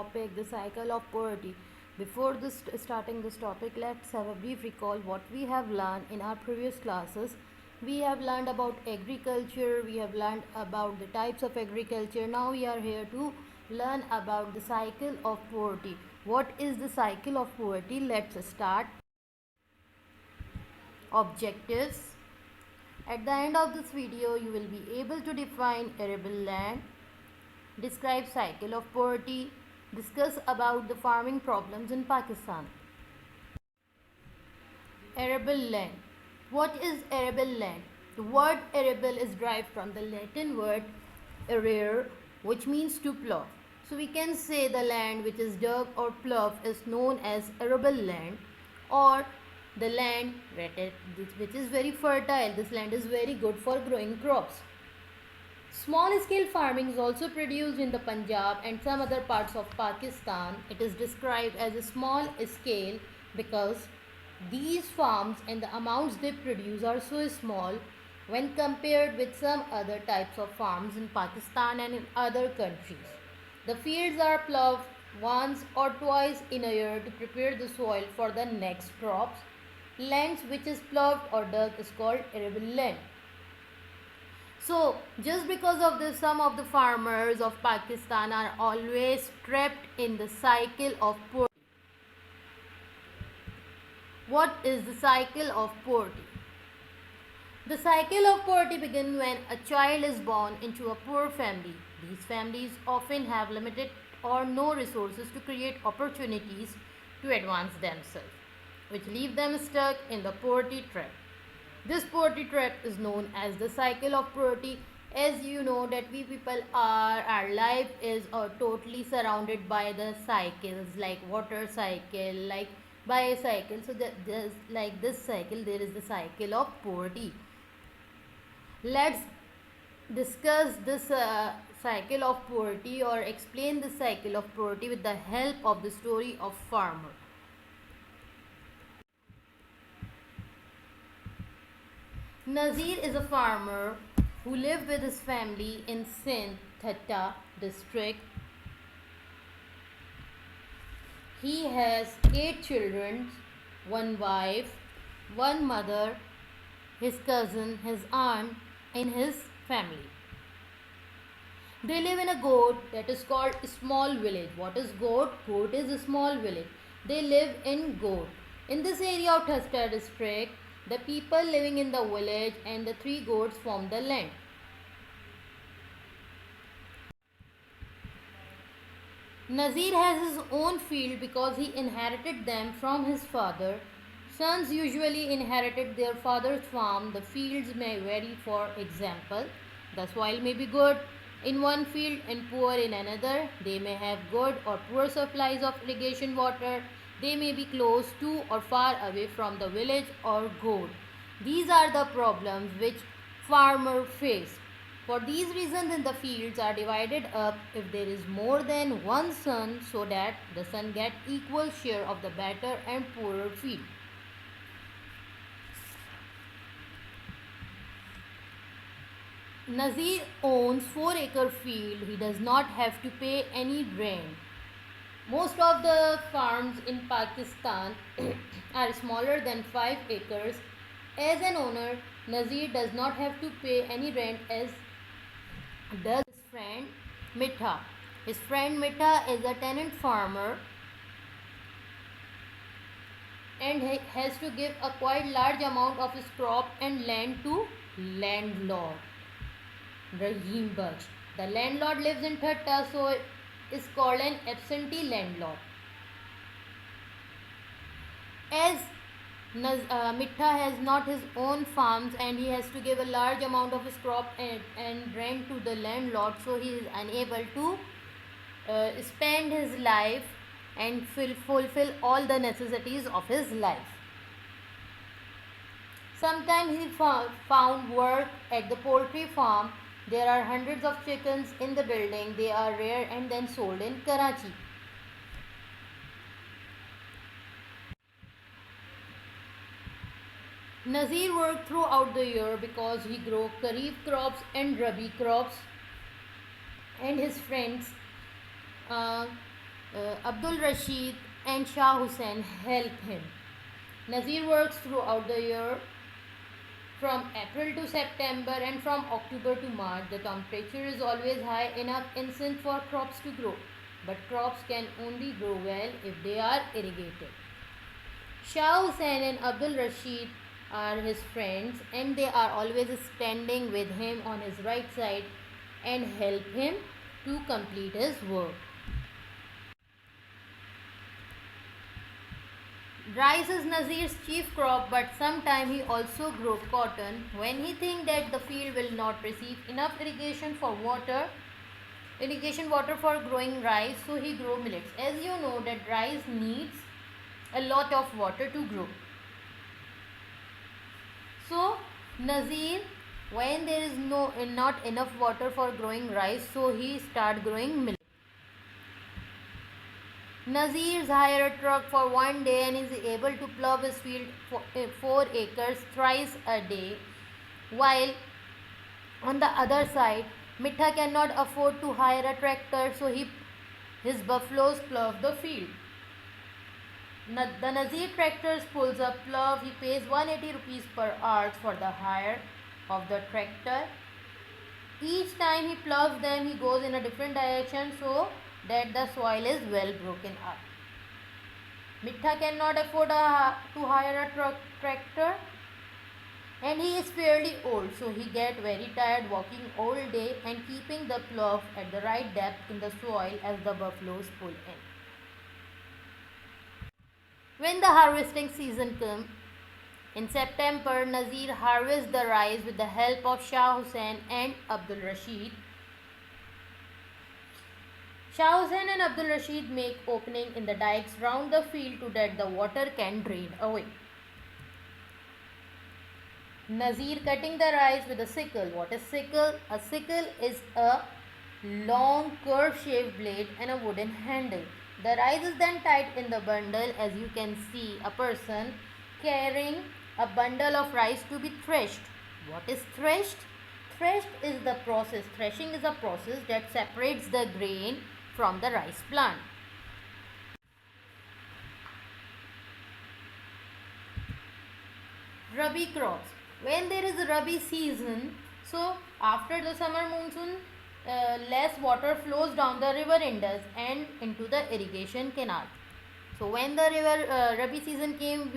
topic, the cycle of poverty. Before starting this topic, let's have a brief recall what we have learned in our previous classes. We have learned about agriculture, we have learned about the types of agriculture. Now we are here to learn about the cycle of poverty. What is the cycle of poverty? Let's start. Objectives. At the end of this video, you will be able to define arable land, describe cycle of poverty, discuss about the farming problems in Pakistan. Arable land. What is arable land? The word arable is derived from the Latin word arere, which means to plough. So we can say the land which is dug or ploughed is known as arable land, or the land which is very fertile. This land is very good for growing crops. Small scale farming is also produced in the Punjab and some other parts of Pakistan. It is described as a small scale because these farms and the amounts they produce are so small when compared with some other types of farms in Pakistan and in other countries. The fields are ploughed once or twice in a year to prepare the soil for the next crops. Lands which is ploughed or dug is called arable land. So, just because of this, some of the farmers of Pakistan are always trapped in the cycle of poverty. What is the cycle of poverty? The cycle of poverty begins when a child is born into a poor family. These families often have limited or no resources to create opportunities to advance themselves, which leave them stuck in the poverty trap. This poverty trap is known as the cycle of poverty. As you know that we people our life is totally surrounded by the cycles like water cycle, like bicycle. So that there's like this cycle, there is the cycle of poverty. Let's discuss this cycle of poverty or explain the cycle of poverty with the help of the story of farmer. Nazir is a farmer who lived with his family in Sindh, Thatta district. He has 8 children, 1 wife, 1 mother, his cousin, his aunt, and his family. They live in a goat that is called a small village. What is goat? Goat is a small village. They live in goat. In this area of Thatta district, the people living in the village and the 3 goats form the land. Nazir has his own field because he inherited them from his father. Sons usually inherited their father's farm. The fields may vary. For example, the soil may be good in one field and poor in another. They may have good or poor supplies of irrigation water. They may be close to or far away from the village or goat. These are the problems which farmers face. For these reasons, the fields are divided up if there is more than one son, so that the son get equal share of the better and poorer field. Nazir owns 4-acre field. He does not have to pay any rent. Most of the farms in Pakistan are smaller than 5 acres. As an owner, Nazir does not have to pay any rent as does his friend Mitha. His friend Mitha is a tenant farmer and he has to give a quite large amount of his crop and land to landlord Rahim Baksh. The landlord lives in Thatta, so is called an absentee landlord. As Mitha has not his own farms and he has to give a large amount of his crop and rent to the landlord, so he is unable to spend his life and fulfill all the necessities of his life. Sometimes he found work at the poultry farm. There are hundreds of chickens in the building. They are reared and then sold in Karachi. Nazir worked throughout the year because he grew kharif crops and rabi crops, and his friends Abdul Rashid and Shah Hussain help him. Nazir works throughout the year from April to September, and from October to March. The temperature is always high enough in Sindh for crops to grow, but crops can only grow well if they are irrigated. Shah Hussain and Abdul Rashid are his friends, and they are always standing with him on his right side and help him to complete his work. Rice is Nazir's chief crop, but sometimes he also grows cotton. When he thinks that the field will not receive enough irrigation water for growing rice, so he grows millets. As you know that rice needs a lot of water to grow. So Nazir, when there is not enough water for growing rice, so he start growing millet. Nazir's hire a truck for one day and is able to plough his field for 4 acres thrice a day, while on the other side, Mitha cannot afford to hire a tractor, so his buffaloes plough the field. The Nazir tractors pulls a plough. He pays 180 rupees per hour for the hire of the tractor. Each time he ploughs them, he goes in a different direction so that the soil is well broken up. Mitha cannot afford to hire a tractor, and he is fairly old, so he gets very tired walking all day and keeping the plough at the right depth in the soil as the buffaloes pull in. When the harvesting season comes, in September, Nazir harvests the rice with the help of Shah Hussain and Abdul Rashid. Shah Hussain and Abdul Rashid make opening in the dikes round the field so that the water can drain away. Nazir cutting the rice with a sickle. What is sickle? A sickle is a long curve-shaped blade and a wooden handle. The rice is then tied in the bundle. As you can see, a person carrying a bundle of rice to be threshed. What is threshed? Threshed is the process. Threshing is a process that separates the grain from the rice plant. Rabi crops. When there is a Rabi season, so after the summer monsoon, less water flows down the river Indus and into the irrigation canal. So when the Rabi season came,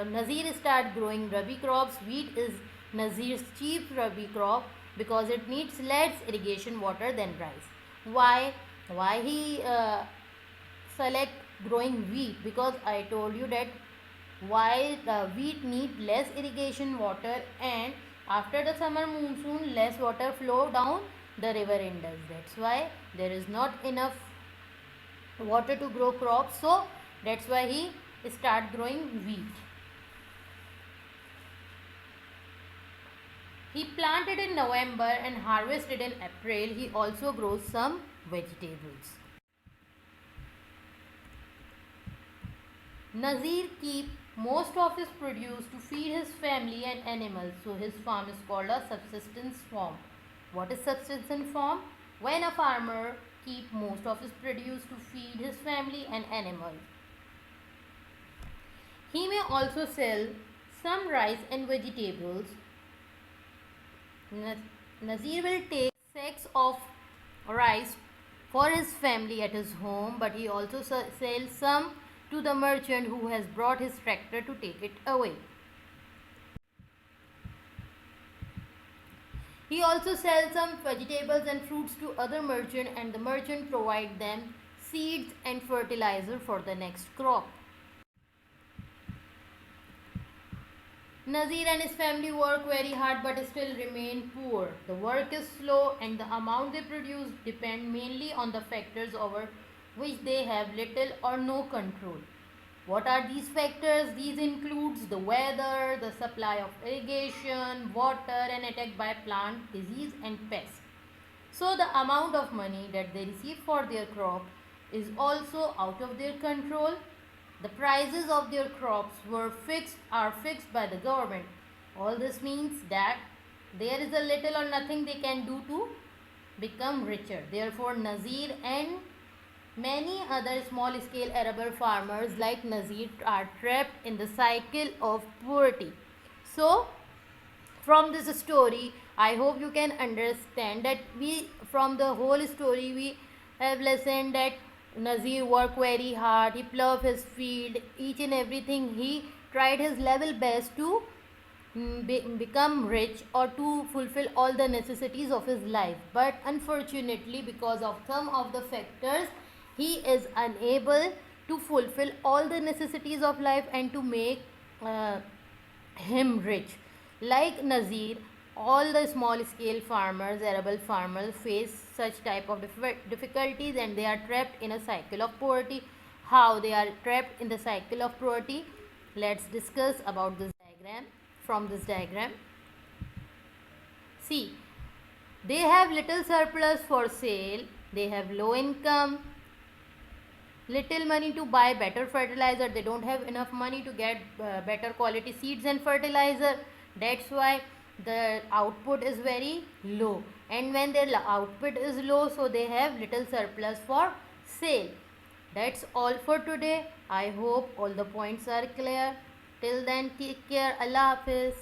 Nazir start growing Rabi crops. Wheat is Nazir's chief Rabi crop because it needs less irrigation water than rice. Why he select growing wheat? Because I told you that while the wheat need less irrigation water, and after the summer monsoon less water flow down the river Indus. That's why there is not enough water to grow crops, so that's why he start growing wheat. He planted in November and harvested in April. He also grows some vegetables. Nazir keeps most of his produce to feed his family and animals, so his farm is called a subsistence farm. What is subsistence farm? When a farmer keeps most of his produce to feed his family and animals. He may also sell some rice and vegetables. Nazir will take sacks of rice for his family at his home, but he also sells some to the merchant who has brought his tractor to take it away. He also sells some vegetables and fruits to other merchant, and the merchant provide them seeds and fertilizer for the next crop. Nazir and his family work very hard but still remain poor. The work is slow and the amount they produce depend mainly on the factors over which they have little or no control. What are these factors? These includes the weather, the supply of irrigation, water, and attack by plant, disease and pests. So the amount of money that they receive for their crop is also out of their control. The prices of their crops are fixed by the government. All this means that there is a little or nothing they can do to become richer. Therefore, Nazir and Many other small scale arable farmers like Nazir are trapped in the cycle of poverty. So from this story, I hope you can understand that from the whole story we have listened that Nazir worked very hard, he plowed his field, each and everything he tried his level best to become rich or to fulfill all the necessities of his life, but unfortunately because of some of the factors he is unable to fulfill all the necessities of life and to make uh, him rich. Like Nazir, all the small scale farmers, arable farmers face such type of difficulties and they are trapped in a cycle of poverty. How they are trapped in the cycle of poverty? Let's discuss about this diagram. From this diagram, see, they have little surplus for sale, they have low income, little money to buy better fertilizer, they don't have enough money to get better quality seeds and fertilizer. That's why the output is very low, and when their output is low, so they have little surplus for sale. That's all for today. I hope all the points are clear. Till then, take care. Allah Hafiz.